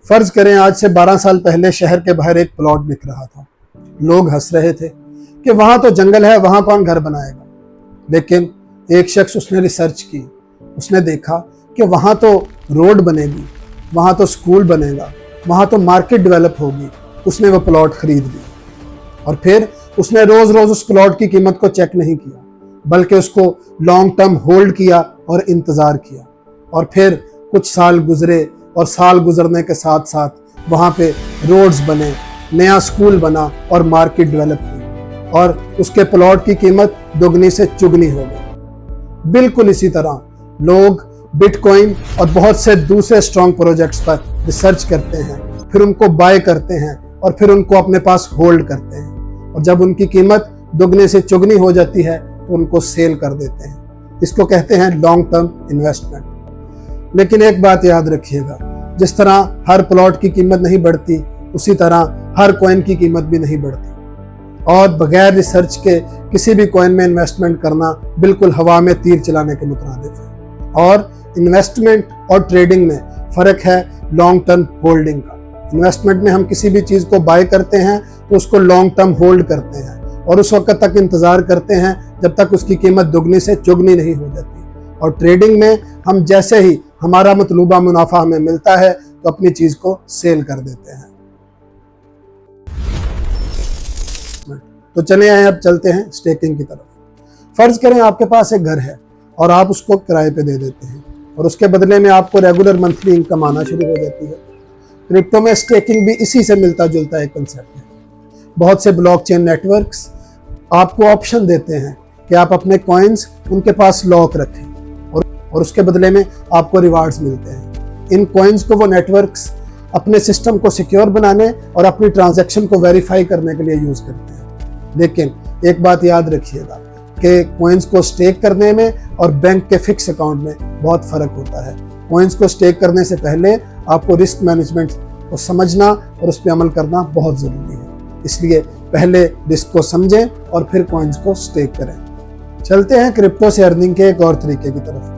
फर्ज करें आज से 12 साल पहले शहर के बाहर एक प्लॉट बिक रहा था। लोग हंस रहे थे कि वहां तो जंगल है, वहां कौन घर बनाएगा। लेकिन एक शख्स, उसने रिसर्च की, उसने देखा कि वहां तो रोड बनेगी, वहां तो स्कूल बनेगा, वहां तो मार्केट डेवलप होगी। उसने वो प्लॉट खरीद लिया और फिर उसने रोज रोज उस प्लॉट की कीमत को चेक नहीं किया, बल्कि उसको लॉन्ग टर्म होल्ड किया और इंतजार किया। और फिर कुछ साल गुजरे और साल गुजरने के साथ साथ वहाँ पे रोड्स बने, नया स्कूल बना और मार्केट डेवलप हुई और उसके प्लॉट की कीमत दुगनी से चुगनी हो गई। बिल्कुल इसी तरह लोग बिटकॉइन और बहुत से दूसरे स्ट्रॉन्ग प्रोजेक्ट्स पर रिसर्च करते हैं, फिर उनको बाय करते हैं और फिर उनको अपने पास होल्ड करते हैं, और जब उनकी कीमत दुगने से चुगनी हो जाती है तो उनको सेल कर देते हैं। इसको कहते हैं लॉन्ग टर्म इन्वेस्टमेंट। लेकिन एक बात याद रखिएगा, जिस तरह हर प्लॉट की कीमत नहीं बढ़ती, उसी तरह हर कॉइन की कीमत भी नहीं बढ़ती। और बगैर रिसर्च के किसी भी कॉइन में इन्वेस्टमेंट करना बिल्कुल हवा में तीर चलाने के मुतरादिफ है। और इन्वेस्टमेंट और ट्रेडिंग में फ़र्क है लॉन्ग टर्म होल्डिंग का। इन्वेस्टमेंट में हम किसी भी चीज़ को बाय करते हैं तो उसको लॉन्ग टर्म होल्ड करते हैं और उस वक्त तक इंतज़ार करते हैं जब तक उसकी कीमत दुगनी से चुगनी नहीं हो जाती। और ट्रेडिंग में हम जैसे ही हमारा मतलूबा मुनाफा हमें मिलता है तो अपनी चीज़ को सेल कर देते हैं। तो चले आए, अब चलते हैं स्टेकिंग की तरफ। फर्ज करें आपके पास एक घर है और आप उसको किराए पे दे देते हैं और उसके बदले में आपको रेगुलर मंथली इनकम आना शुरू हो जाती है। क्रिप्टो में स्टेकिंग भी इसी से मिलता जुलता एक कंसेप्ट है। बहुत से ब्लॉकचेन नेटवर्क्स आपको ऑप्शन देते हैं कि आप अपने कॉइन्स उनके पास लॉक रखें और उसके बदले में आपको रिवार्ड्स मिलते हैं। इन कॉइन्स को वो नेटवर्क्स अपने सिस्टम को सिक्योर बनाने और अपनी ट्रांजैक्शन को वेरीफाई करने के लिए यूज़ करते हैं। लेकिन एक बात याद रखिएगा कि कॉइन्स को स्टेक करने में और बैंक के फिक्स अकाउंट में बहुत फ़र्क होता है। कॉइन्स को स्टेक करने से पहले आपको रिस्क मैनेजमेंट को समझना और उस पर अमल करना बहुत ज़रूरी है। इसलिए पहले रिस्क को समझें और फिर कॉइन्स को स्टेक करें। चलते हैं क्रिप्टो से अर्निंग के एक और तरीके की तरफ।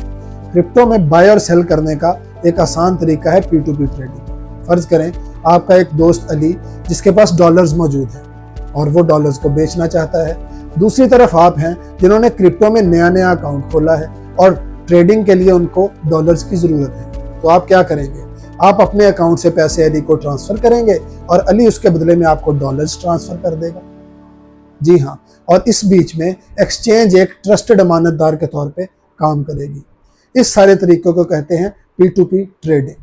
क्रिप्टो में बाय और सेल करने का एक आसान तरीका है P2P ट्रेडिंग। फर्ज करें आपका एक दोस्त अली, जिसके पास डॉलर्स मौजूद हैं और वो डॉलर्स को बेचना चाहता है। दूसरी तरफ आप हैं जिन्होंने क्रिप्टो में नया अकाउंट खोला है और ट्रेडिंग के लिए उनको डॉलर्स की ज़रूरत है। तो आप क्या करेंगे? आप अपने अकाउंट से पैसे अली को ट्रांसफ़र करेंगे और अली उसके बदले में आपको डॉलर्स ट्रांसफ़र कर देगा। जी हाँ, और इस बीच में एक्सचेंज एक ट्रस्टेड अमानतदार के तौर पे काम करेगी। इस सारे तरीकों को कहते हैं P2P ट्रेडिंग।